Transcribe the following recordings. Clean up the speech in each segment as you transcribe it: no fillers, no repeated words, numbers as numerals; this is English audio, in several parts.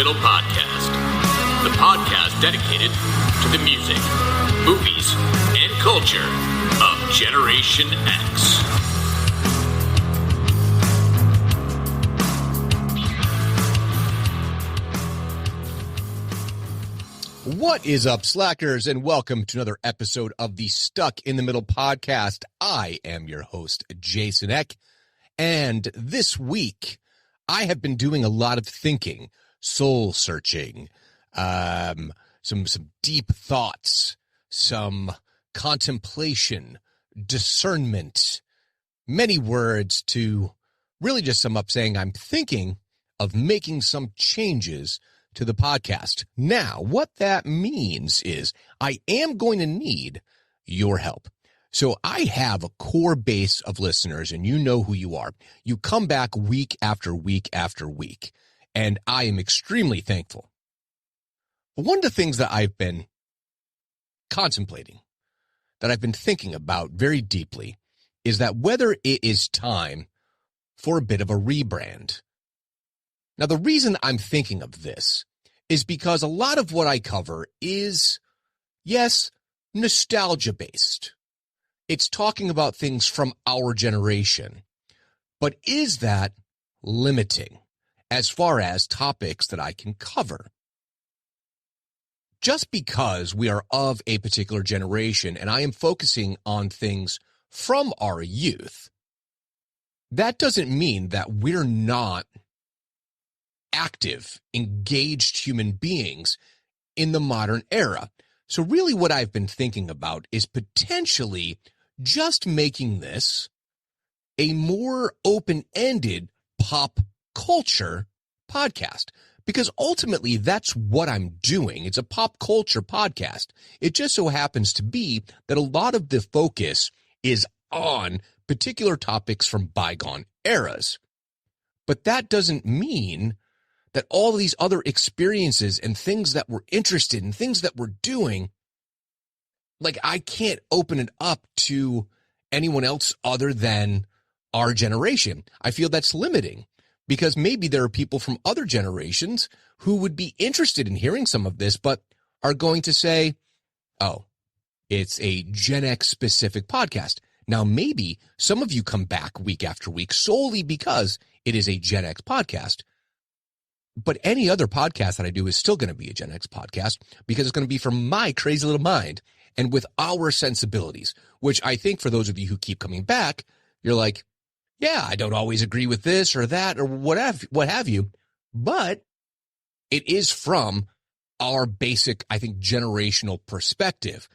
Middle Podcast, the podcast dedicated to the music, movies, and culture of Generation X. What is up, slackers, and welcome to another episode of the Stuck in the Middle podcast. I am your host, Jason Eck, and this week I have been doing a lot of thinking, soul searching, some deep thoughts, some contemplation, discernment, many words to really just sum up saying I'm thinking of making some changes to the podcast. Now, what that means is I am going to need your help. So I have a core base of listeners, and you know who you are. You come back week after week after week, and I am extremely thankful. But one of the things that I've been contemplating, that I've been thinking about very deeply, is that whether it is time for a bit of a rebrand. Now, the reason I'm thinking of this is because a lot of what I cover is, yes, nostalgia-based. It's talking about things from our generation. But is that limiting as far as topics that I can cover? Just because we are of a particular generation and I am focusing on things from our youth, that doesn't mean that we're not active, engaged human beings in the modern era. So really what I've been thinking about is potentially just making this a more open-ended pop culture podcast, because ultimately that's what I'm doing. It's a pop culture podcast. It just so happens to be that a lot of the focus is on particular topics from bygone eras. But that doesn't mean that all of these other experiences and things that we're interested in, things that we're doing, like I can't open it up to anyone else other than our generation. I feel that's limiting because maybe there are people from other generations who would be interested in hearing some of this, but are going to say, oh, it's a Gen X specific podcast. Now, maybe some of you come back week after week solely because it is a Gen X podcast. But any other podcast that I do is still going to be a Gen X podcast because it's going to be from my crazy little mind and with our sensibilities, which I think for those of you who keep coming back, you're like, yeah, I don't always agree with this or that or what have you, but it is from our basic, I think, generational perspective.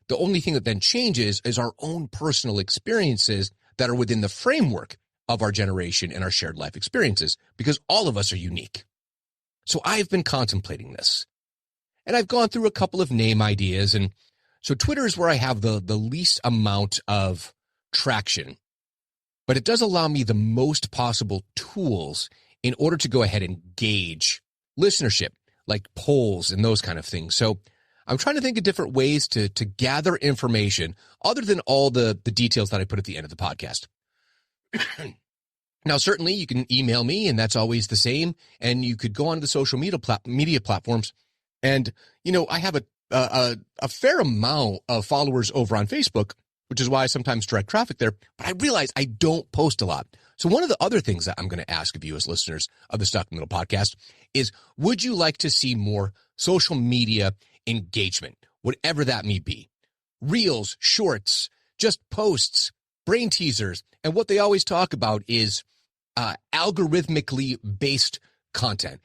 The only thing that then changes is our own personal experiences that are within the framework of our generation and our shared life experiences, because all of us are unique. So I've been contemplating this, and I've gone through a couple of name ideas, and so Twitter is where I have the least amount of traction, but it does allow me the most possible tools in order to go ahead and gauge listenership, like polls and those kind of things. So I'm trying to think of different ways to gather information other than all the details that I put at the end of the podcast. Now, certainly you can email me, and that's always the same. And you could go on the social media platforms. And, you know, I have a fair amount of followers over on Facebook, which is why I sometimes direct traffic there. But I realize I don't post a lot. So one of the other things that I'm going to ask of you as listeners of the Stuck in the Middle podcast is, would you like to see more social media engagement, whatever that may be? Reels, shorts, just posts, brain teasers. And what they always talk about is algorithmically based content.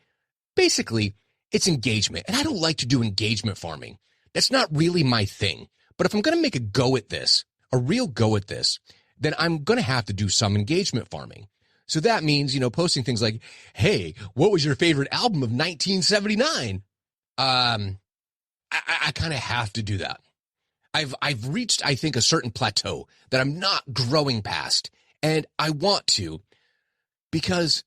Basically, it's engagement. And I don't like to do engagement farming. That's not really my thing. But if I'm going to make a go at this, a real go at this, then I'm going to have to do some engagement farming. So that means, you know, posting things like, hey, what was your favorite album of 1979? I kind of have to do that. I've reached, I think, a certain plateau that I'm not growing past. And I want to, because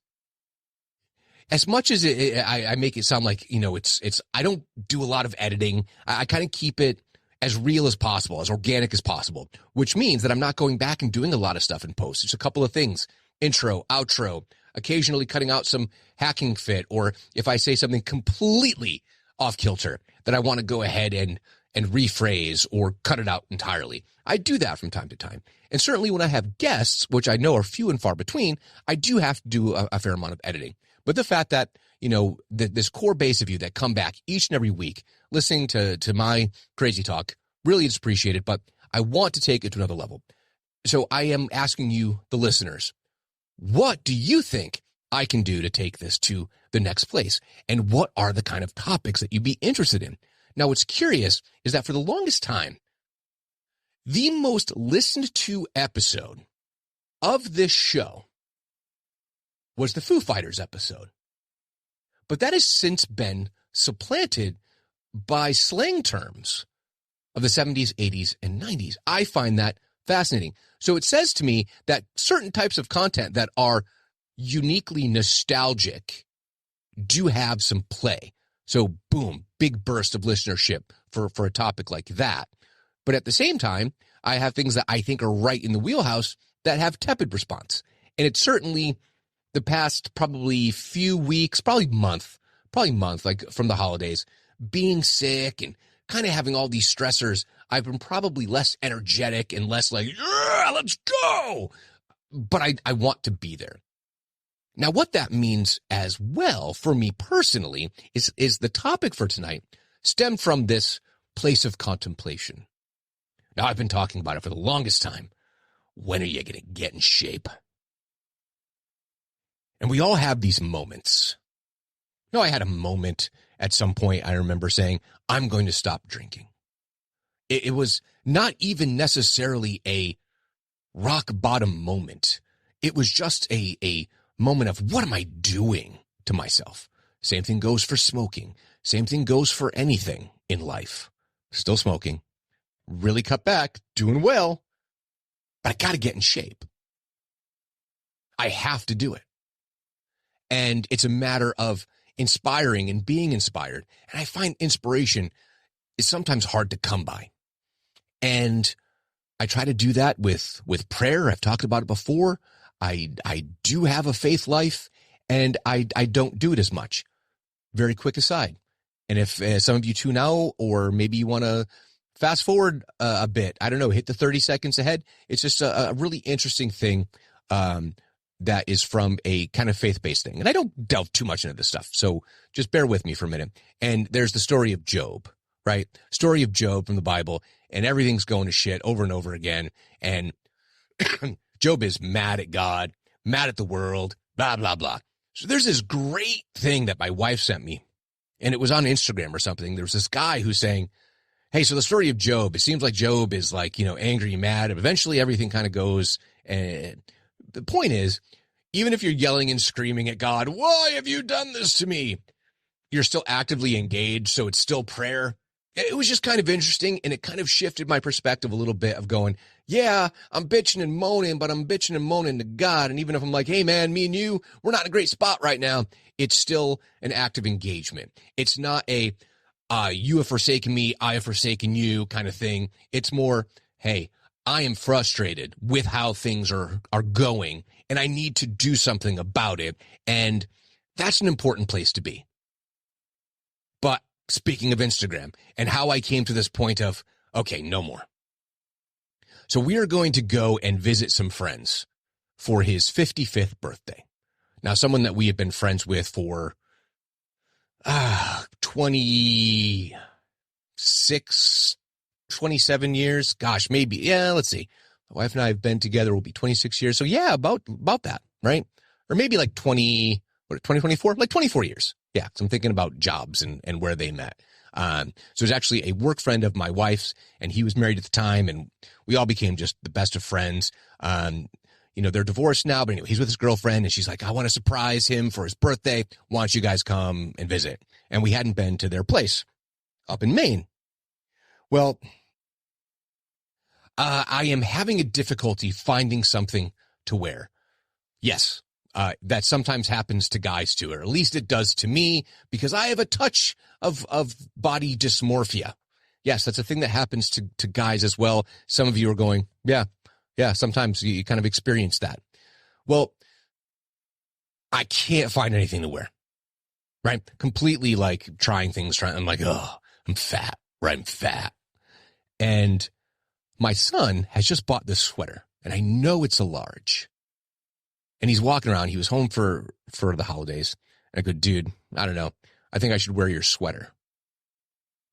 as much as I make it sound like, you know, it's I don't do a lot of editing. I kind of keep it as real as possible, as organic as possible, which means that I'm not going back and doing a lot of stuff in post. It's a couple of things: intro, outro, occasionally cutting out some hacking fit, or if I say something completely off kilter that I want to go ahead and rephrase or cut it out entirely. I do that from time to time. And certainly when I have guests, which I know are few and far between, I do have to do a fair amount of editing. But the fact that, this core base of you that come back each and every week listening to my crazy talk, really is appreciated, but I want to take it to another level. So I am asking you, the listeners, what do you think I can do to take this to the next place? And what are the kind of topics that you'd be interested in? Now, what's curious is that for the longest time, the most listened to episode of this show was the Foo Fighters episode. But that has since been supplanted by slang terms of the 70s, 80s, and 90s. I find that fascinating. So it says to me that certain types of content that are uniquely nostalgic do have some play. So boom, big burst of listenership for a topic like that. But at the same time, I have things that I think are right in the wheelhouse that have tepid response. And it's certainly the past probably few weeks, probably month, like from the holidays, being sick and kind of having all these stressors, I've been probably less energetic and less like, yeah, let's go. But I want to be there. Now, what that means as well for me personally is the topic for tonight stemmed from this place of contemplation. Now, I've been talking about it for the longest time. When are you going to get in shape? And we all have these moments. I had a moment at some point, I remember saying, I'm going to stop drinking. It was not even necessarily a rock bottom moment. It was just a moment of, what am I doing to myself? Same thing goes for smoking. Same thing goes for anything in life. Still smoking. Really cut back. Doing well. But I got to get in shape. I have to do it. And it's a matter of inspiring and being inspired. And I find inspiration is sometimes hard to come by. And I try to do that with prayer. I've talked about it before. I do have a faith life, and I don't do it as much. Very quick aside. And if some of you tune out, or maybe you want to fast forward a bit, I don't know, hit the 30 seconds ahead. It's just a really interesting thing that is from a kind of faith-based thing. And I don't delve too much into this stuff, so just bear with me for a minute. And there's the story of Job, right? Story of Job from the Bible, and everything's going to shit over and over again. And Job is mad at God, mad at the world, blah, blah, blah. So there's this great thing that my wife sent me, and it was on Instagram or something. There was this guy who's saying, hey, so the story of Job, it seems like Job is like, angry, mad, and eventually everything kind of goes. And the point is, even if you're yelling and screaming at God, why have you done this to me? You're still actively engaged, so it's still prayer. It was just kind of interesting, and it kind of shifted my perspective a little bit of going, yeah, I'm bitching and moaning, but I'm bitching and moaning to God. And even if I'm like, hey, man, me and you, we're not in a great spot right now, it's still an active engagement. It's not a you have forsaken me, I have forsaken you kind of thing. It's more, hey, I am frustrated with how things are going, and I need to do something about it. And that's an important place to be. But speaking of Instagram and how I came to this point of, okay, no more. So we are going to go and visit some friends for his 55th birthday. Now, someone that we have been friends with for 27 years. Gosh, maybe. Yeah, let's see. My wife and I have been together, will be 26 years. So yeah, about that, right? Or maybe like 2024? Like 24 years. Yeah, so I'm thinking about jobs and where they met. So it's actually a work friend of my wife's, and he was married at the time, and we all became just the best of friends. They're divorced now, but anyway, he's with his girlfriend, and she's like, I want to surprise him for his birthday. Why don't you guys come and visit? And we hadn't been to their place up in Maine. Well, I am having a difficulty finding something to wear. Yes, that sometimes happens to guys too, or at least it does to me, because I have a touch of body dysmorphia. Yes, that's a thing that happens to guys as well. Some of you are going, yeah, sometimes you kind of experience that. Well, I can't find anything to wear, right? Completely like trying things. I'm like, oh, I'm fat, right? I'm fat. And my son has just bought this sweater, and I know it's a large. And he's walking around. He was home for the holidays. And I go, dude, I don't know. I think I should wear your sweater.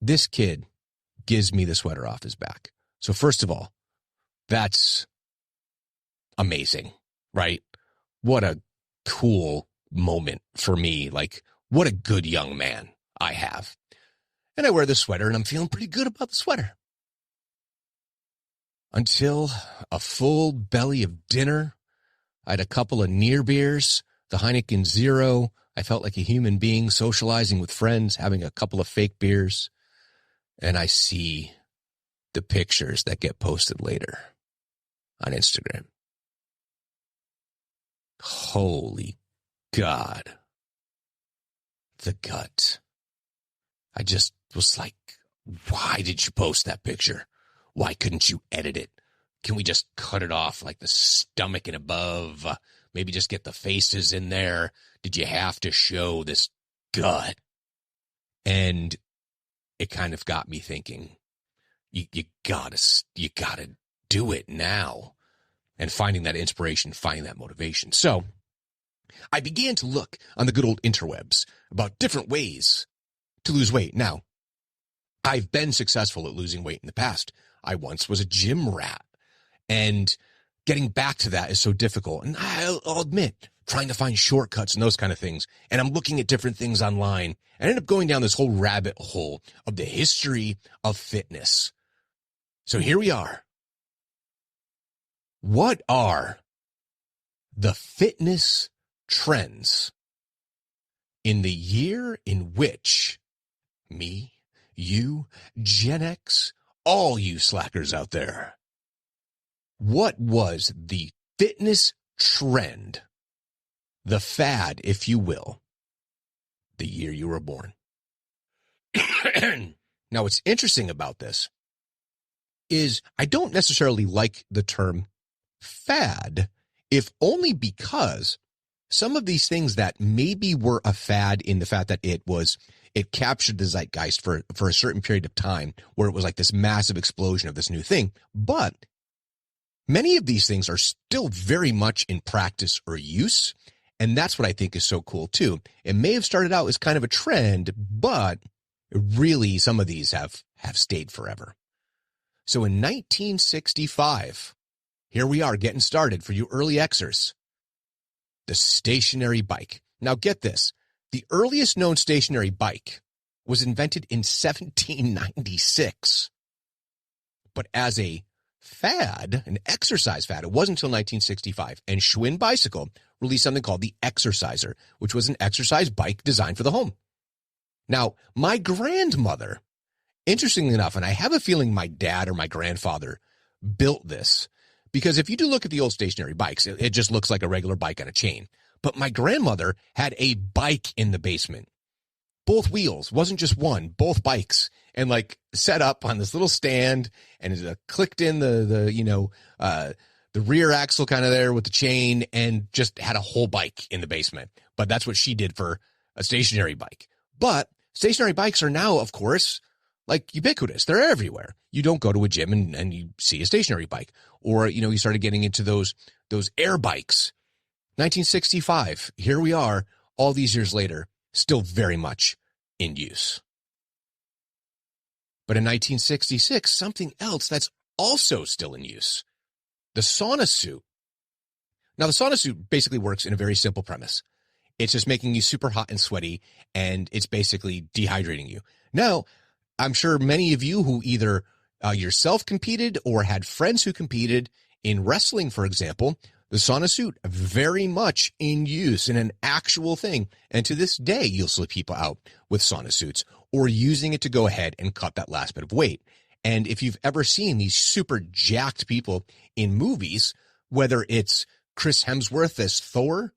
This kid gives me the sweater off his back. So first of all, that's amazing, right? What a cool moment for me. Like, what a good young man I have. And I wear the sweater, and I'm feeling pretty good about the sweater. Until a full belly of dinner. I had a couple of near beers, the Heineken Zero. I felt like a human being socializing with friends, having a couple of fake beers. And I see the pictures that get posted later on Instagram. Holy God. The gut. I just was like, why did you post that picture? Why couldn't you edit it? Can we just cut it off like the stomach and above? Maybe just get the faces in there. Did you have to show this gut? And it kind of got me thinking, you gotta do it now. And finding that inspiration, finding that motivation. So I began to look on the good old interwebs about different ways to lose weight. Now, I've been successful at losing weight in the past. I once was a gym rat. And getting back to that is so difficult. And I'll admit, trying to find shortcuts and those kind of things. And I'm looking at different things online. I ended up going down this whole rabbit hole of the history of fitness. So here we are. What are the fitness trends in the year in which me, you, Gen X, all you slackers out there, what was the fitness trend, the fad, if you will, the year you were born? Now, what's interesting about this is I don't necessarily like the term fad, if only because some of these things that maybe were a fad in the fact that it captured the zeitgeist for a certain period of time where it was like this massive explosion of this new thing. But many of these things are still very much in practice or use. And that's what I think is so cool too. It may have started out as kind of a trend, but really some of these have stayed forever. So in 1965, here we are getting started for you early Xers. The stationary bike. Now get this. The earliest known stationary bike was invented in 1796. But as a fad, an exercise fad, it wasn't until 1965. And Schwinn Bicycle released something called the Exerciser, which was an exercise bike designed for the home. Now, my grandmother, interestingly enough, and I have a feeling my dad or my grandfather built this, because if you do look at the old stationary bikes, it just looks like a regular bike on a chain. But my grandmother had a bike in the basement. Both wheels, wasn't just one, both bikes, and like set up on this little stand, and it clicked in the rear axle kind of there with the chain, and just had a whole bike in the basement. But that's what she did for a stationary bike. But stationary bikes are now, of course, like ubiquitous. They're everywhere. You don't go to a gym and you see a stationary bike. Or, you started getting into those air bikes. 1965, here we are, all these years later, still very much in use. But in 1966, something else that's also still in use, the sauna suit. Now, the sauna suit basically works in a very simple premise. It's just making you super hot and sweaty, and it's basically dehydrating you. Now, I'm sure many of you who either yourself competed or had friends who competed in wrestling, for example, the sauna suit very much in use in an actual thing. And to this day, you'll see people out with sauna suits or using it to go ahead and cut that last bit of weight. And if you've ever seen these super jacked people in movies, whether it's Chris Hemsworth as Thor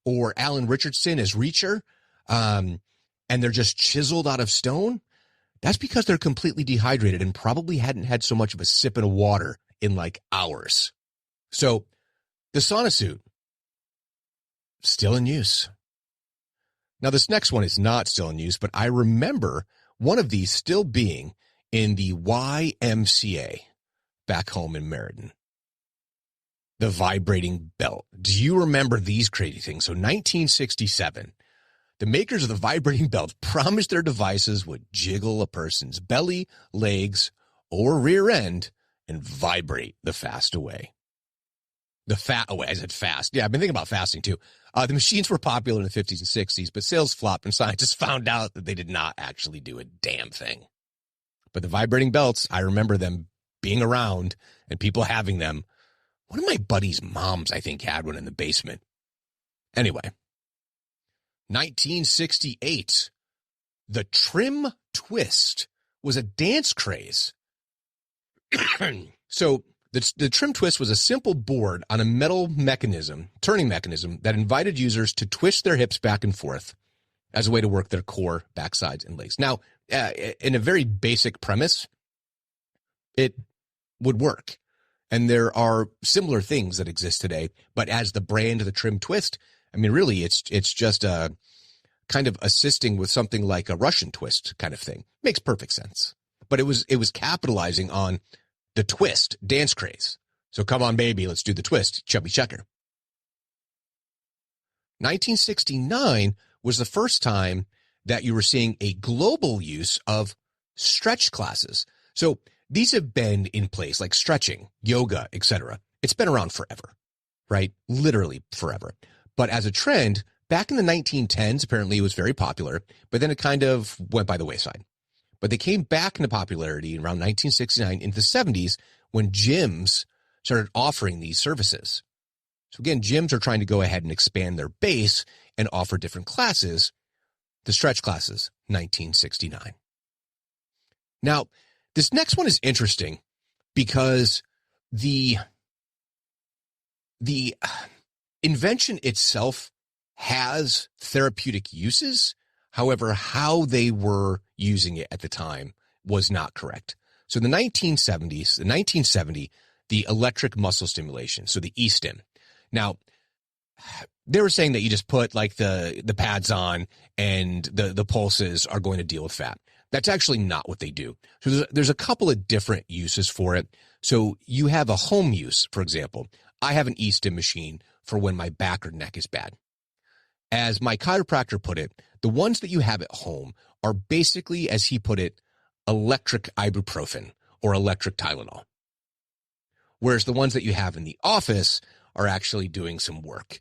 or Alan Richardson as Reacher, and they're just chiseled out of stone, that's because they're completely dehydrated and probably hadn't had so much of a sip of water in like hours. So the sauna suit, still in use. Now, this next one is not still in use, but I remember one of these still being in the YMCA back home in Meriden. The vibrating belt. Do you remember these crazy things? So 1967, the makers of the vibrating belt promised their devices would jiggle a person's belly, legs, or rear end and vibrate the fat away. I said fast. Yeah, I've been thinking about fasting too. The machines were popular in the 50s and 60s, but sales flopped and scientists found out that they did not actually do a damn thing. But the vibrating belts, I remember them being around and people having them. One of my buddy's moms, I think, had one in the basement. Anyway, 1968, the trim twist was a dance craze. So the trim twist was a simple board on a metal turning mechanism that invited users to twist their hips back and forth as a way to work their core, backsides, and legs. Now, in a very basic premise, it would work. And there are similar things that exist today, but as the brand of the trim twist, I mean, really, it's just a kind of assisting with something like a Russian twist kind of thing. Makes perfect sense. But it was capitalizing on the twist dance craze. So come on, baby, let's do the twist, chubby checker. 1969 was the first time that you were seeing a global use of stretch classes. So these have been in place, like stretching, yoga, etc. It's been around forever, right? Literally forever. But as a trend, back in the 1910s, apparently it was very popular, but then it kind of went by the wayside. But they came back into popularity around 1969 into the 70s when gyms started offering these services. So again, gyms are trying to go ahead and expand their base and offer different classes. The stretch classes, 1969. Now, this next one is interesting because the invention itself has therapeutic uses. However, how they were using it at the time was not correct. So in the 1970, the electric muscle stimulation, so the e-stim. Now, they were saying that you just put like the pads on and the pulses are going to deal with fat. That's actually not what they do. So there's a couple of different uses for it. So you have a home use, for example. I have an e-stim machine for when my back or neck is bad. As my chiropractor put it, the ones that you have at home are basically, as he put it, electric ibuprofen or electric Tylenol. Whereas the ones that you have in the office are actually doing some work.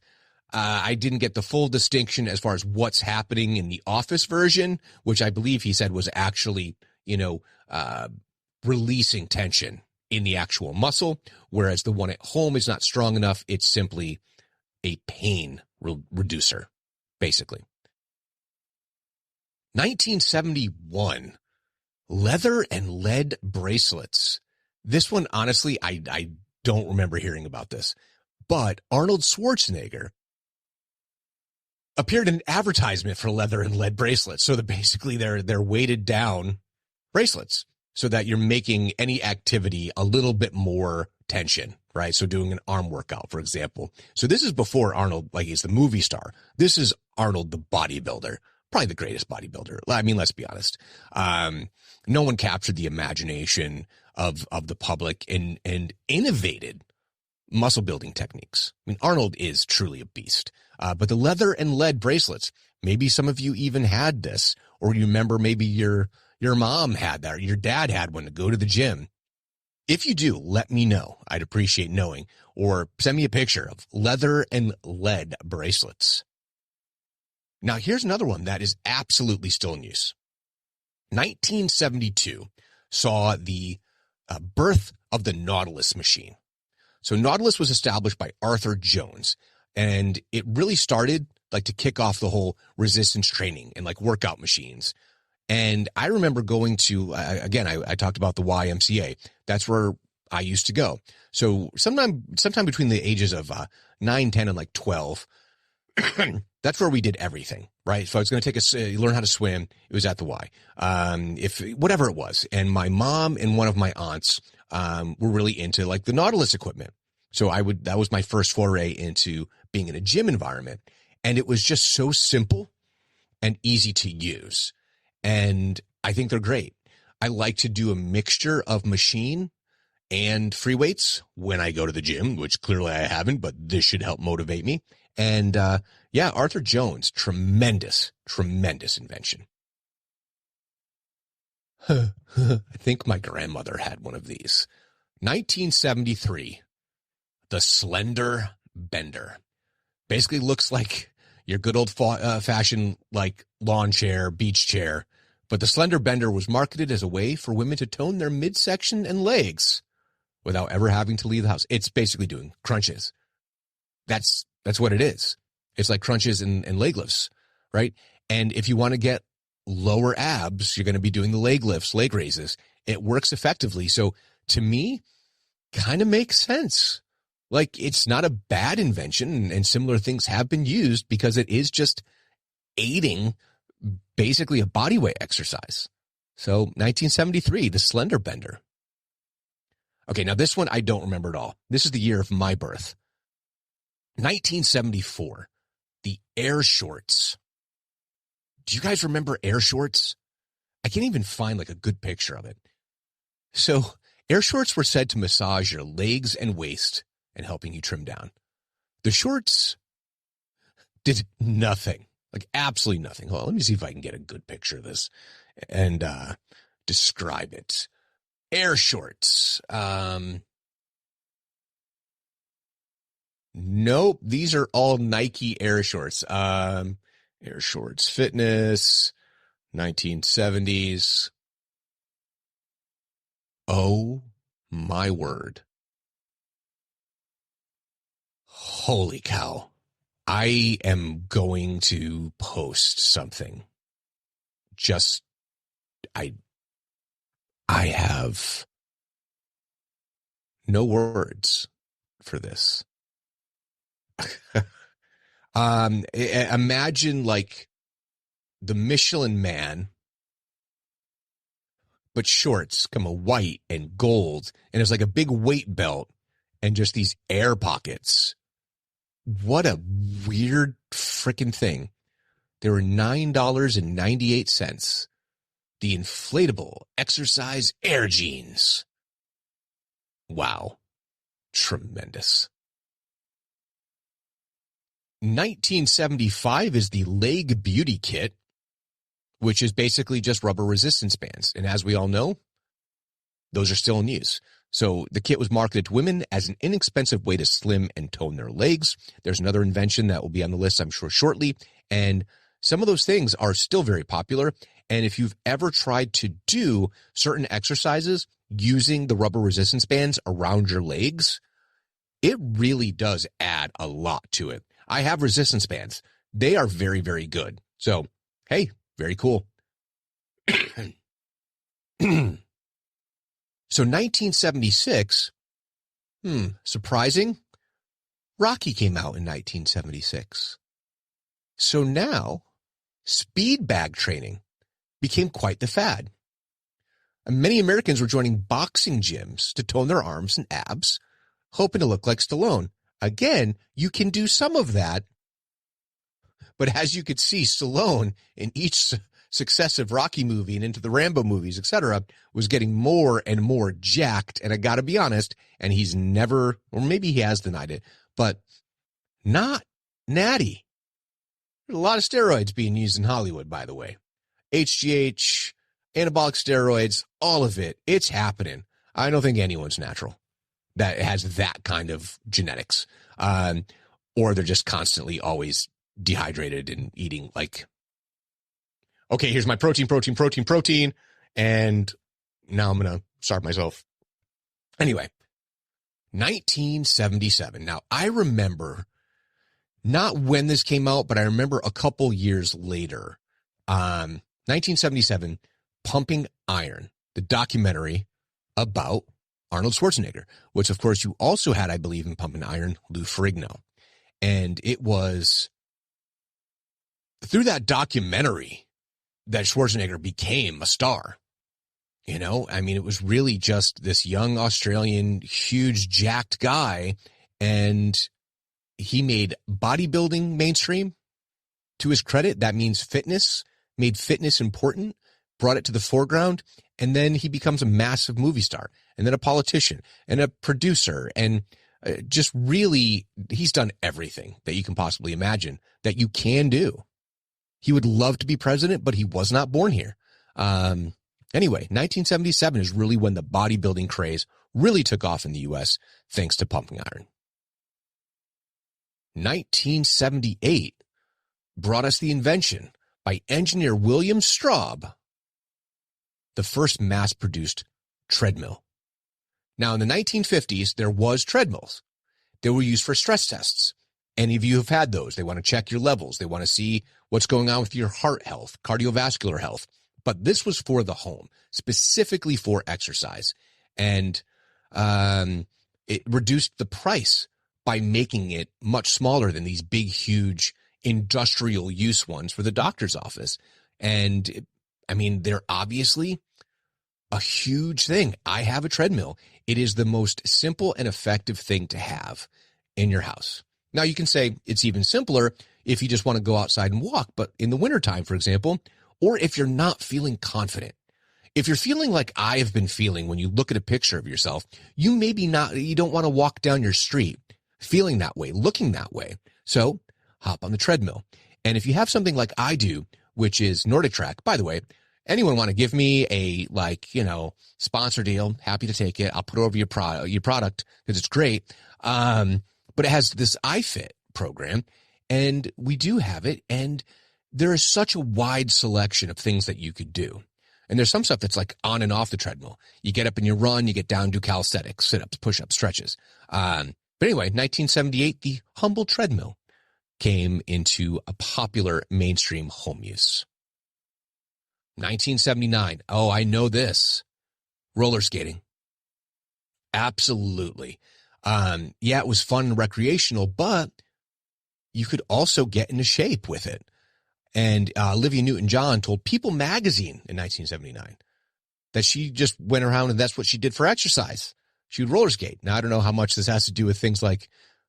I didn't get the full distinction as far as what's happening in the office version, which I believe he said was actually, releasing tension in the actual muscle, whereas the one at home is not strong enough. It's simply a pain reducer, basically. 1971, leather and lead bracelets. This one, honestly, I don't remember hearing about this, but Arnold Schwarzenegger appeared in an advertisement for leather and lead bracelets. So that basically they're weighted down bracelets so that you're making any activity a little bit more tension, right? So doing an arm workout, for example. So this is before Arnold, like he's the movie star. This is Arnold, the bodybuilder, probably the greatest bodybuilder. I mean, let's be honest. No one captured the imagination of the public and innovated muscle building techniques. I mean, Arnold is truly a beast. But the leather and lead bracelets, maybe some of you even had this, or you remember maybe your mom had that, or your dad had one to go to the gym. If you do, let me know. I'd appreciate knowing, or send me a picture of leather and lead bracelets. Now, here's another one that is absolutely still in use. 1972 saw the birth of the Nautilus machine. So Nautilus was established by Arthur Jones, and it really started like to kick off the whole resistance training and like workout machines. And I remember going to, again, I talked about the YMCA. That's where I used to go. So sometime between the ages of 9, 10, and like 12, that's where we did everything, right? So I was going to learn how to swim. It was at the Y. Whatever it was. And my mom and one of my aunts were really into like the Nautilus equipment. So that was my first foray into being in a gym environment. And it was just so simple and easy to use. And I think they're great. I like to do a mixture of machine and free weights when I go to the gym, which clearly I haven't, but this should help motivate me. And Arthur Jones, tremendous invention. I think my grandmother had one of these. 1973, the Slender Bender. Basically looks like your good old fashioned like lawn chair, beach chair. But the Slender Bender was marketed as a way for women to tone their midsection and legs without ever having to leave the house. It's basically doing crunches. That's what it is. It's like crunches and leg lifts, right? And if you want to get lower abs, you're going to be doing the leg lifts, leg raises. It works effectively. So to me, kind of makes sense. Like, it's not a bad invention, and similar things have been used because it is just aiding basically a bodyweight exercise. So 1973, the Slender Bender. Okay, now this one I don't remember at all. This is the year of my birth. 1974, the Air Shorts. Do you guys remember Air Shorts? I can't even find like a good picture of it. So Air Shorts were said to massage your legs and waist and helping you trim down. The shorts did nothing, like absolutely nothing. Hold on, let me see if I can get a good picture of this and describe it. Air Shorts. Nope, these are all Nike Air Shorts. Air Shorts Fitness, 1970s. Oh my word. Holy cow. I am going to post something. I have no words for this. Imagine like the Michelin Man, but shorts, come a white and gold, and it's like a big weight belt and just these air pockets. What a weird freaking thing. They were $9.98. The inflatable exercise air jeans. Wow. Tremendous. 1975 is the Leg Beauty Kit, which is basically just rubber resistance bands. And as we all know, those are still in use. So the kit was marketed to women as an inexpensive way to slim and tone their legs. There's another invention that will be on the list, I'm sure, shortly. And some of those things are still very popular. And if you've ever tried to do certain exercises using the rubber resistance bands around your legs, it really does add a lot to it. I have resistance bands. They are very, very good. So, hey, very cool. So 1976, surprising, Rocky came out in 1976. So now, speed bag training became quite the fad. And many Americans were joining boxing gyms to tone their arms and abs, hoping to look like Stallone. Again, you can do some of that, but as you could see, Stallone in each successive Rocky movie and into the Rambo movies, etc., was getting more and more jacked. And I got to be honest, and he's never, or maybe he has denied it, but not natty. There's a lot of steroids being used in Hollywood, by the way. HGH, anabolic steroids, all of it. It's happening. I don't think anyone's natural that has that kind of genetics. Or they're just constantly always dehydrated and eating like, okay, here's my protein. And now I'm going to starve myself. Anyway, 1977. Now, I remember not when this came out, but I remember a couple years later, 1977, Pumping Iron, the documentary about Arnold Schwarzenegger, which, of course, you also had, I believe, in Pumping Iron, Lou Ferrigno. And it was through that documentary that Schwarzenegger became a star. You know, I mean, it was really just this young Australian, huge, jacked guy, and he made bodybuilding mainstream, to his credit, that means fitness, made fitness important, brought it to the foreground, and then he becomes a massive movie star, and then a politician, and a producer, and just really, he's done everything that you can possibly imagine that you can do. He would love to be president, but he was not born here. Anyway, 1977 is really when the bodybuilding craze really took off in the U.S. thanks to pumping iron. 1978 brought us the invention by engineer William Straub, the first mass-produced treadmill. Now, in the 1950s, there was treadmills. They were used for stress tests. Any of you have had those. They want to check your levels. They want to see what's going on with your heart health, cardiovascular health. But this was for the home, specifically for exercise. And it reduced the price by making it much smaller than these big, huge industrial use ones for the doctor's office. And I mean, they're obviously a huge thing. I have a treadmill. It is the most simple and effective thing to have in your house. Now, you can say it's even simpler if you just want to go outside and walk, but in the wintertime, for example, or if you're not feeling confident. If you're feeling like I have been feeling when you look at a picture of yourself, you don't want to walk down your street feeling that way, looking that way. So hop on the treadmill. And if you have something like I do, which is Nordic Track, by the way, anyone want to give me a sponsor deal, happy to take it. I'll put over your product because it's great. But it has this iFit program, and we do have it. And there is such a wide selection of things that you could do. And there's some stuff that's like on and off the treadmill. You get up and you run, you get down, do calisthenics, sit-ups, push-ups, stretches. But anyway, 1978, the humble treadmill came into a popular mainstream home use. 1979. Oh, I know this. Roller skating. Absolutely. Yeah, it was fun and recreational, but you could also get into shape with it. And Olivia Newton-John told People magazine in 1979 that she just went around and that's what she did for exercise. She would roller skate. Now, I don't know how much this has to do with things like,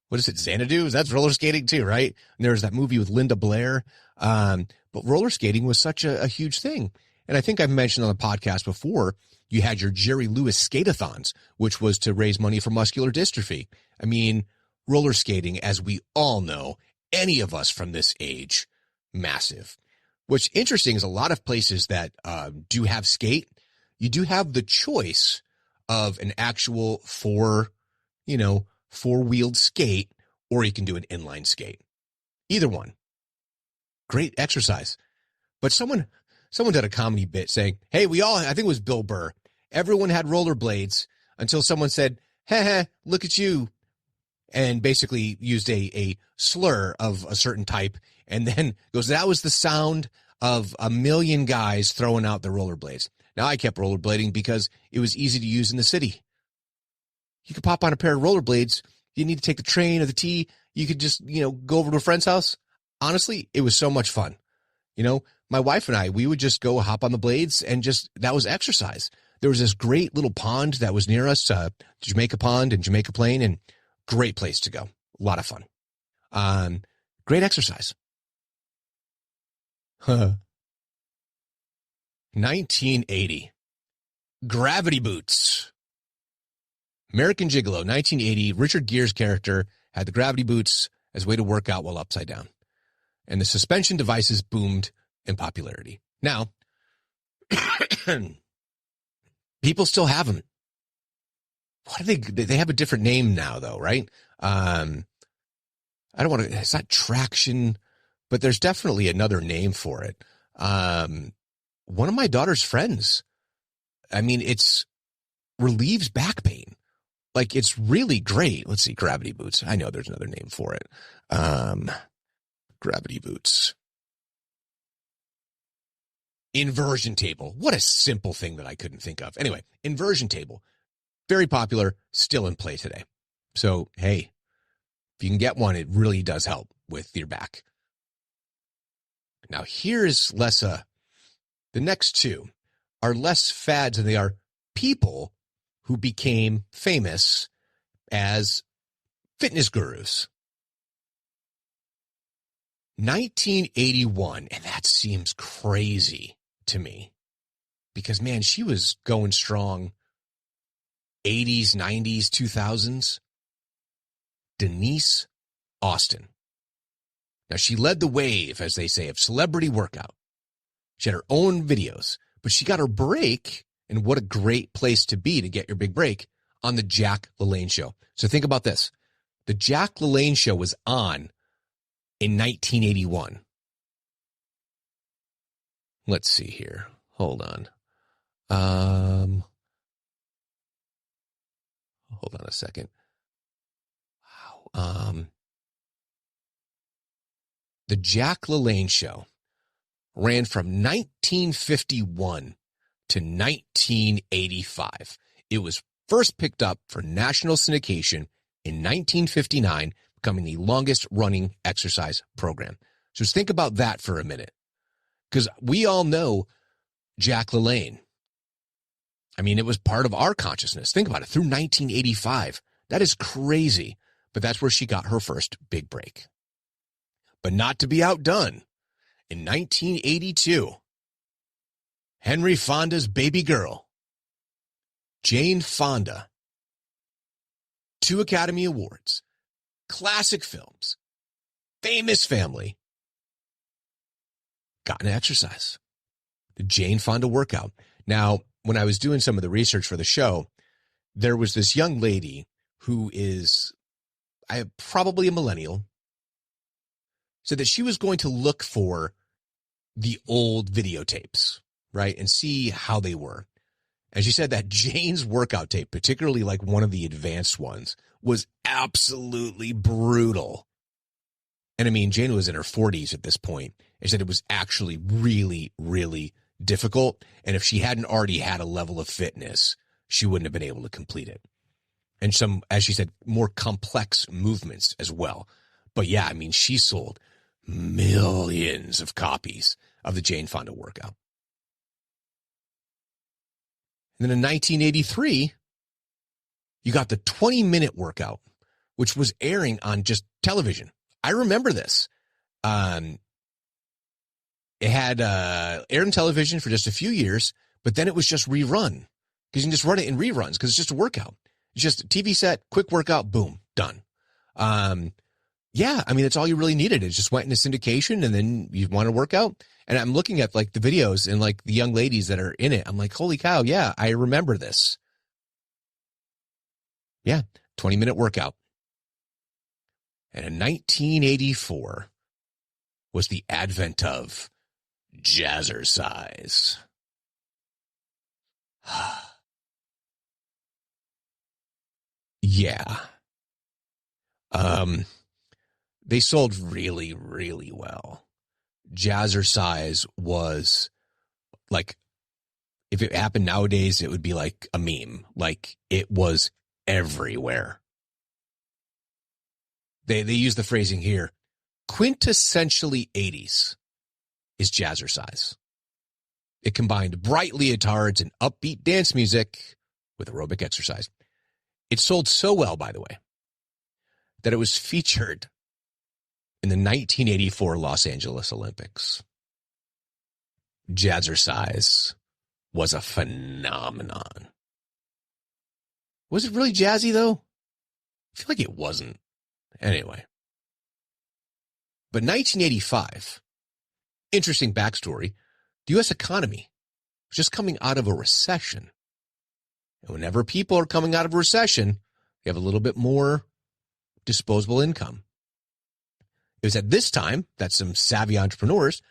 what is it, Xanadu? That's roller skating too, right? And there's that movie with Linda Blair. But roller skating was such a huge thing. And I think I've mentioned on the podcast before, you had your Jerry Lewis skate-a-thons, which was to raise money for muscular dystrophy. I mean, roller skating, as we all know, any of us from this age, massive. What's interesting is a lot of places that do have skate, you do have the choice of an actual four-wheeled skate, or you can do an inline skate. Either one. Great exercise. But someone did a comedy bit saying, hey, I think it was Bill Burr, everyone had rollerblades until someone said, heh, look at you, and basically used a slur of a certain type, and then goes, that was the sound of a million guys throwing out their rollerblades. Now, I kept rollerblading because it was easy to use in the city. You could pop on a pair of rollerblades. You need to take the train or the T. You could just, go over to a friend's house. Honestly, it was so much fun. My wife and I, we would just go hop on the blades and that was exercise. There was this great little pond that was near us, Jamaica Pond and Jamaica Plain, and great place to go. A lot of fun. Great exercise. 1980. Gravity boots. American Gigolo, 1980. Richard Gere's character had the gravity boots as a way to work out while upside down. And the suspension devices boomed in popularity. Now, people still have them. What do they have a different name now, though, right? I don't want to, it's not traction, but there's definitely another name for it. One of my daughter's friends, it's relieves back pain. Like, it's really great. Let's see, gravity boots. I know there's another name for it. Gravity boots. Inversion table. What a simple thing that I couldn't think of. Anyway, inversion table. Very popular, still in play today. So, hey, if you can get one, it really does help with your back. Now, here's the next two are less fads than they are people who became famous as fitness gurus. 1981, and that seems crazy to me because, man, she was going strong 80s, 90s, 2000s. Denise Austin. Now, she led the wave, as they say, of celebrity workout. She had her own videos, but she got her break, and what a great place to be to get your big break, on the Jack LaLanne Show. So think about this. The Jack LaLanne Show was on in 1981. Let's see here. Hold on. Hold on a second. Wow. The Jack LaLanne Show ran from 1951 to 1985. It was first picked up for national syndication in 1959, becoming the longest running exercise program. So just think about that for a minute, because we all know Jack LaLanne. I mean, it was part of our consciousness. Think about it, through 1985. That is crazy. But that's where she got her first big break. But not to be outdone, in 1982, Henry Fonda's baby girl, Jane Fonda, 2 Academy Awards, classic films, famous family, got an exercise. The Jane Fonda workout. Now, when I was doing some of the research for the show, there was this young lady who is probably a millennial, said that she was going to look for the old videotapes, right, and see how they were. And she said that Jane's workout tape, particularly like one of the advanced ones, was absolutely brutal. And I mean, Jane was in her 40s at this point. And she said it was actually really, really difficult. And if she hadn't already had a level of fitness, she wouldn't have been able to complete it. And some, as she said, more complex movements as well. But yeah, I mean, she sold millions of copies of the Jane Fonda workout. And then in 1983, you got the 20-minute workout, which was airing on just television. I remember this. It had aired on television for just a few years, but then it was just rerun, because you can just run it in reruns because it's just a workout. It's just a TV set, quick workout, boom, done. Yeah, I mean, that's all you really needed. It just went into syndication, and then you want to work out. And I'm looking at like the videos and like the young ladies that are in it. I'm like, holy cow, yeah, I remember this. Yeah, 20-minute workout. And in 1984 was the advent of jazzercise. Yeah. They sold really, really well. Jazzercise was like, if it happened nowadays, it would be like a meme. Like, it was everywhere. They use the phrasing here, quintessentially 80s is jazzercise. It combined bright leotards and upbeat dance music with aerobic exercise. It sold so well, by the way, that it was featured in the 1984 Los Angeles Olympics. Jazzercise was a phenomenon. Was it really jazzy, though? I feel like it wasn't. Anyway. But 1985, interesting backstory, the U.S. economy was just coming out of a recession. And whenever people are coming out of a recession, they have a little bit more disposable income. It was at this time that some savvy entrepreneurs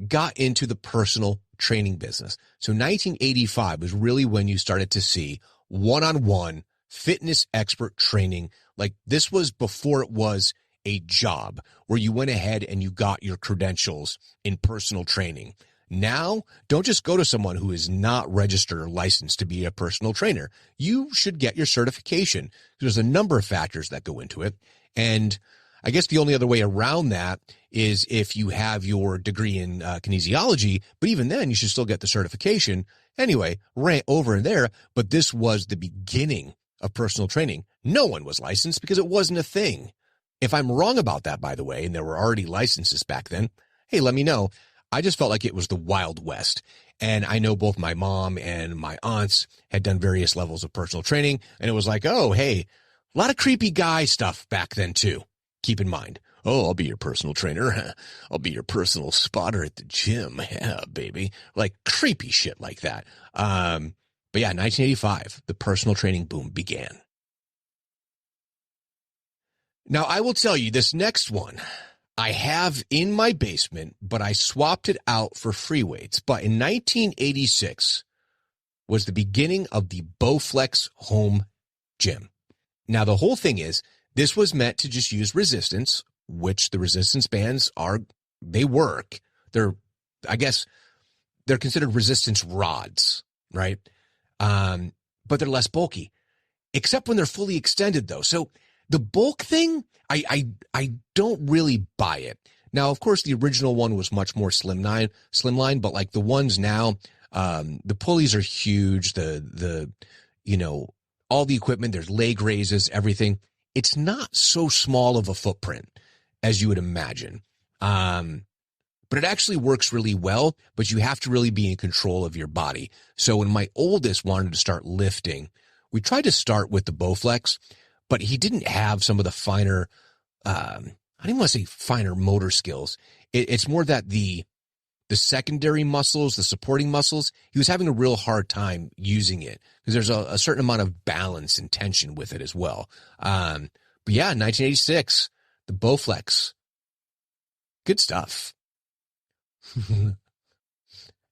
got into the personal training business. So 1985 was really when you started to see one-on-one fitness expert training. Like, this was before it was a job where you went ahead and you got your credentials in personal training. Now, don't just go to someone who is not registered or licensed to be a personal trainer. You should get your certification. There's a number of factors that go into it. And I guess the only other way around that is if you have your degree in kinesiology, but even then you should still get the certification. Anyway, right over there, but this was the beginning of personal training. No one was licensed because it wasn't a thing. If I'm wrong about that, by the way, and there were already licenses back then, hey, let me know. I just felt like it was the Wild West. And I know both my mom and my aunts had done various levels of personal training. And it was like, oh, hey, a lot of creepy guy stuff back then, too. Keep in mind. Oh, I'll be your personal trainer. I'll be your personal spotter at the gym. Yeah, baby. Like creepy shit like that. But yeah, 1985, the personal training boom began. Now, I will tell you this next one I have in my basement, but I swapped it out for free weights. But in 1986 was the beginning of the Bowflex home gym. Now, the whole thing is this was meant to just use resistance, which the resistance bands they work. I guess they're considered resistance rods, right? But they're less bulky, except when they're fully extended though. So the bulk thing, I don't really buy it. Now, of course, the original one was much more slimline, but like the ones now, the pulleys are huge. All the equipment, there's leg raises, everything. It's not so small of a footprint as you would imagine. But it actually works really well, but you have to really be in control of your body. So when my oldest wanted to start lifting, we tried to start with the Bowflex, but he didn't have some of the finer, I don't even want to say finer motor skills. It's more that the secondary muscles, the supporting muscles, he was having a real hard time using it because there's a certain amount of balance and tension with it as well. But yeah, 1986, the Bowflex, good stuff.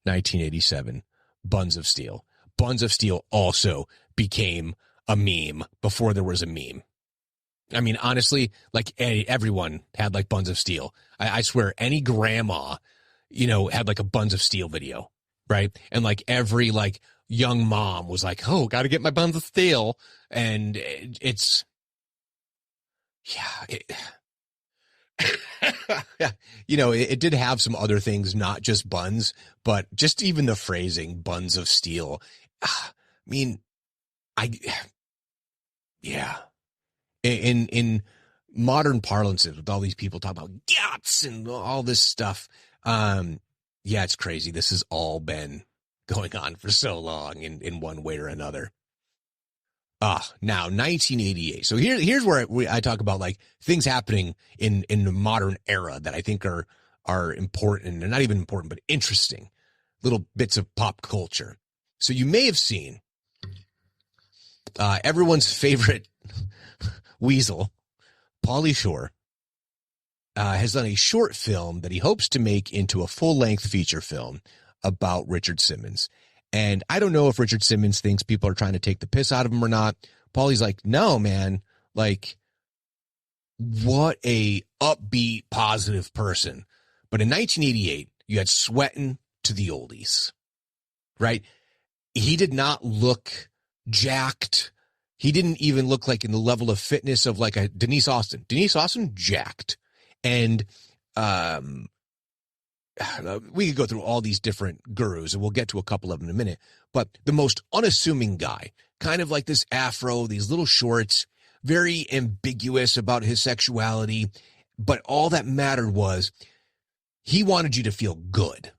1987, Buns of Steel. Buns of Steel also became a meme before there was a meme. I mean, honestly, like everyone had like Buns of Steel. I swear any grandma, had like a Buns of Steel video, right? And like every like young mom was like, oh, got to get my Buns of Steel. And it did have some other things, not just buns, but just even the phrasing Buns of Steel. I mean, in modern parlances with all these people talking about yachts and all this stuff. It's crazy. This has all been going on for so long in one way or another. Now 1988. So here's where I talk about like things happening in the modern era that I think are important, and not even important, but interesting little bits of pop culture. So you may have seen everyone's favorite weasel, Pauly Shore, has done a short film that he hopes to make into a full-length feature film about Richard Simmons. And I don't know if Richard Simmons thinks people are trying to take the piss out of him or not. Paulie's like, no, man, like, what a upbeat, positive person. But in 1988, you had Sweatin' to the Oldies, right? He did not look jacked. He didn't even look like in the level of fitness of like a Denise Austin. Denise Austin, jacked. And we could go through all these different gurus, and we'll get to a couple of them in a minute. But the most unassuming guy, kind of like this afro, these little shorts, very ambiguous about his sexuality. But all that mattered was he wanted you to feel good.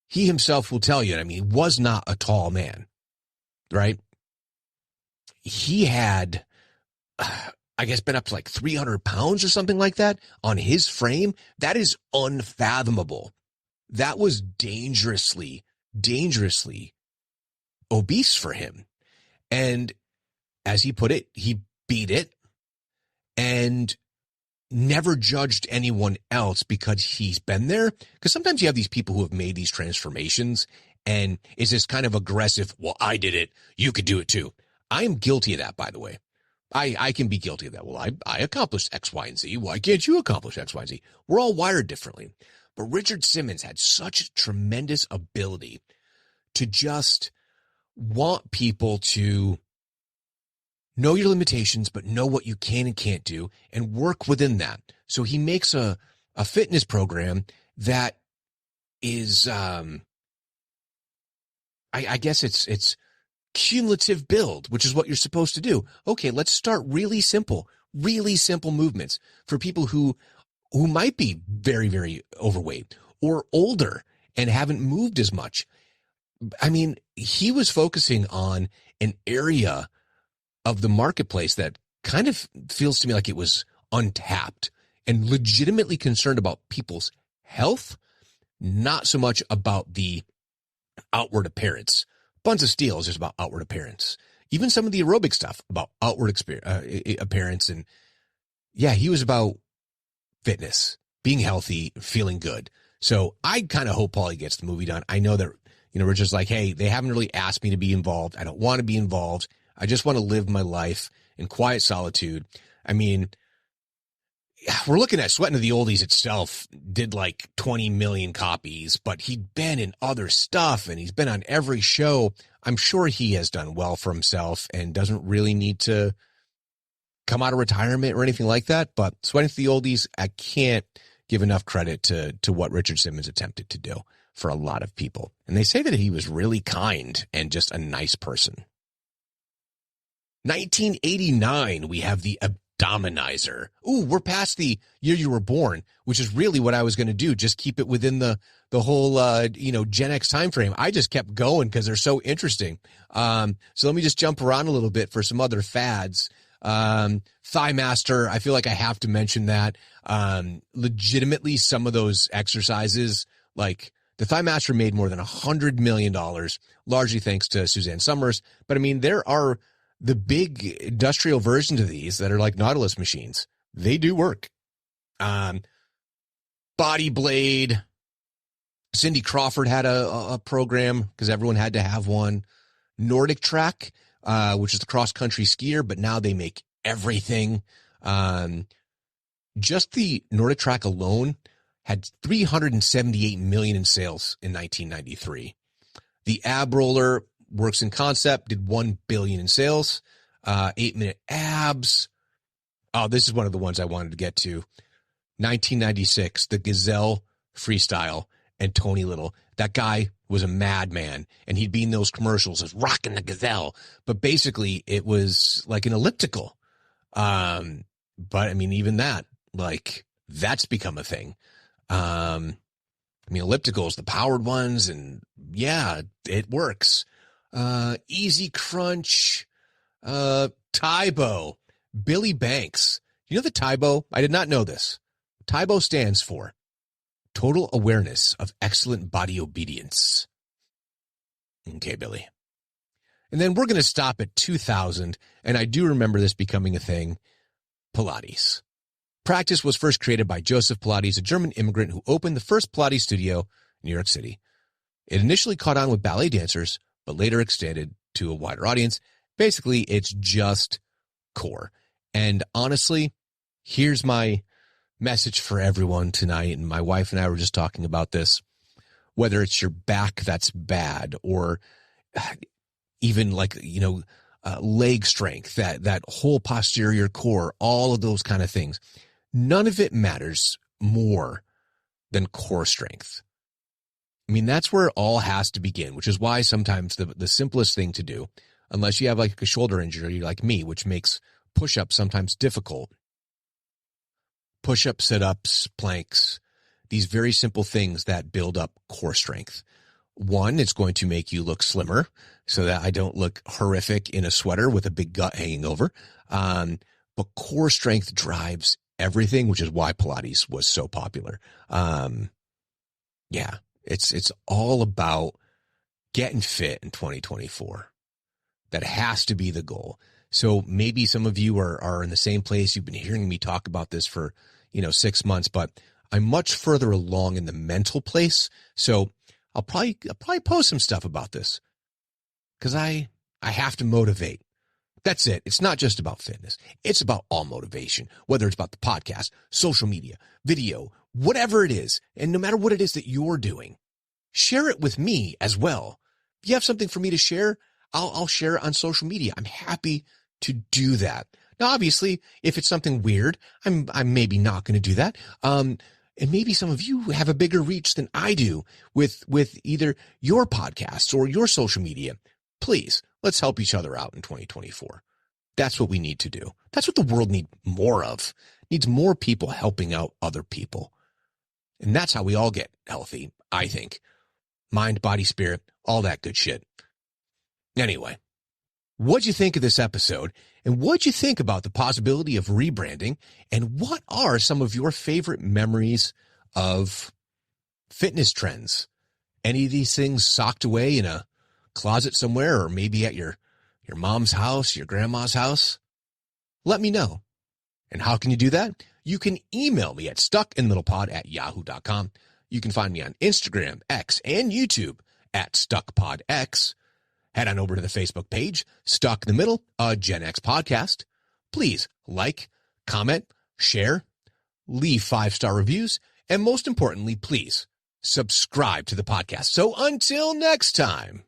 He himself will tell you, I mean, he was not a tall man, right? He had, I guess, been up to like 300 pounds or something like that on his frame. That is unfathomable. That was dangerously obese for him. And as he put it, he beat it and never judged anyone else because he's been there. Because sometimes you have these people who have made these transformations and it's this kind of aggressive, well, I did it, you could do it too. I am guilty of that, by the way. I can be guilty of that. Well, I accomplished X, Y, and Z. Why can't you accomplish X, Y, and Z? We're all wired differently. But Richard Simmons had such tremendous ability to just want people to know your limitations, but know what you can and can't do and work within that. So he makes a fitness program that is, I guess it's cumulative build, which is what you're supposed to do. Okay, let's start really simple. really simple movements for people who might be very, very overweight or older and haven't moved as much. I mean, he was focusing on an area of the marketplace that kind of feels to me like it was untapped and legitimately concerned about people's health, not so much about the outward appearance. Buns of Steel is just about outward appearance. Even some of the aerobic stuff about outward appearance. And yeah, he was about fitness, being healthy, feeling good. So I kind of hope Paulie gets the movie done. I know that, Richard's like, hey, they haven't really asked me to be involved. I don't want to be involved. I just want to live my life in quiet solitude. I mean, we're looking at Sweating to the Oldies itself did like 20 million copies, but he'd been in other stuff and he's been on every show. I'm sure he has done well for himself and doesn't really need to come out of retirement or anything like that. But Sweating to the Oldies, I can't give enough credit to what Richard Simmons attempted to do for a lot of people. And they say that he was really kind and just a nice person. 1989, we have the Abdominizer. Ooh, we're past the year you were born, which is really what I was going to do. Just keep it within the whole, Gen X time frame. I just kept going because they're so interesting. So let me just jump around a little bit for some other fads. Thigh Master, I feel like I have to mention that. Legitimately, some of those exercises, like the Thigh Master made more than $100 million, largely thanks to Suzanne Summers. But I mean, there are the big industrial versions of these that are like Nautilus machines. They do work. Body Blade. Cindy Crawford had a program because everyone had to have one. Nordic Track, which is the cross-country skier, but now they make everything. Just the Nordic Track alone had 378 million in sales in 1993. The Ab Roller works in concept, did 1 billion in sales. 8-minute abs. Oh, this is one of the ones I wanted to get to. 1996, the Gazelle Freestyle and Tony Little. That guy was a madman, and he'd be in those commercials as rocking the Gazelle. But basically, it was like an elliptical. But I mean, even that, like, that's become a thing. Ellipticals, the powered ones, and yeah, it works. Easy Crunch, Tae Bo, Billy Banks. You know the Tae Bo? I did not know this. Tae Bo stands for Total Awareness of Excellent Body Obedience. Okay, Billy. And then we're going to stop at 2000, and I do remember this becoming a thing, Pilates. Practice was first created by Joseph Pilates, a German immigrant who opened the first Pilates studio in New York City. It initially caught on with ballet dancers, but later extended to a wider audience. Basically, it's just core. And honestly, here's my message for everyone tonight, and my wife and I were just talking about this. Whether it's your back that's bad or even leg strength, that whole posterior core, all of those kind of things. None of it matters more than core strength. I mean, that's where it all has to begin, which is why sometimes the simplest thing to do, unless you have like a shoulder injury like me, which makes push-ups sometimes difficult. Push-ups, sit-ups, planks, these very simple things that build up core strength. One, it's going to make you look slimmer so that I don't look horrific in a sweater with a big gut hanging over. But core strength drives everything, which is why Pilates was so popular. It's all about getting fit in 2024. That has to be the goal. So maybe some of you are in the same place. You've been hearing me talk about this for, 6 months, but I'm much further along in the mental place. So I'll probably post some stuff about this because I have to motivate. That's it. It's not just about fitness. It's about all motivation, whether it's about the podcast, social media, video, whatever it is. And no matter what it is that you're doing, share it with me as well. If you have something for me to share, I'll share it on social media. I'm happy to do that. Now, obviously, if it's something weird, I'm maybe not going to do that. And maybe some of you have a bigger reach than I do with either your podcasts or your social media. Please, let's help each other out in 2024. That's what we need to do. That's what the world needs more of. It needs more people helping out other people. And that's how we all get healthy, I think. Mind, body, spirit, all that good shit. Anyway, what'd you think of this episode? And what'd you think about the possibility of rebranding? And what are some of your favorite memories of fitness trends? Any of these things socked away in a closet somewhere, or maybe at your mom's house, your grandma's house? Let me know. And how can you do that? You can email me at stuckinthemiddlepod@yahoo.com. You can find me on Instagram, X, and YouTube at StuckPodX. Head on over to the Facebook page, Stuck in the Middle, a Gen X podcast. Please like, comment, share, leave 5-star reviews, and most importantly, please subscribe to the podcast. So until next time,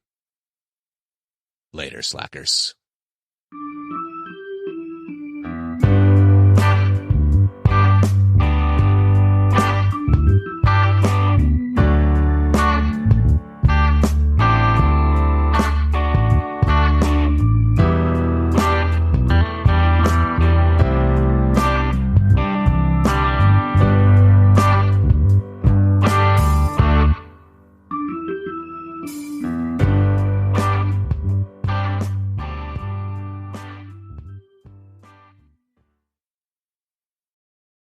later, slackers.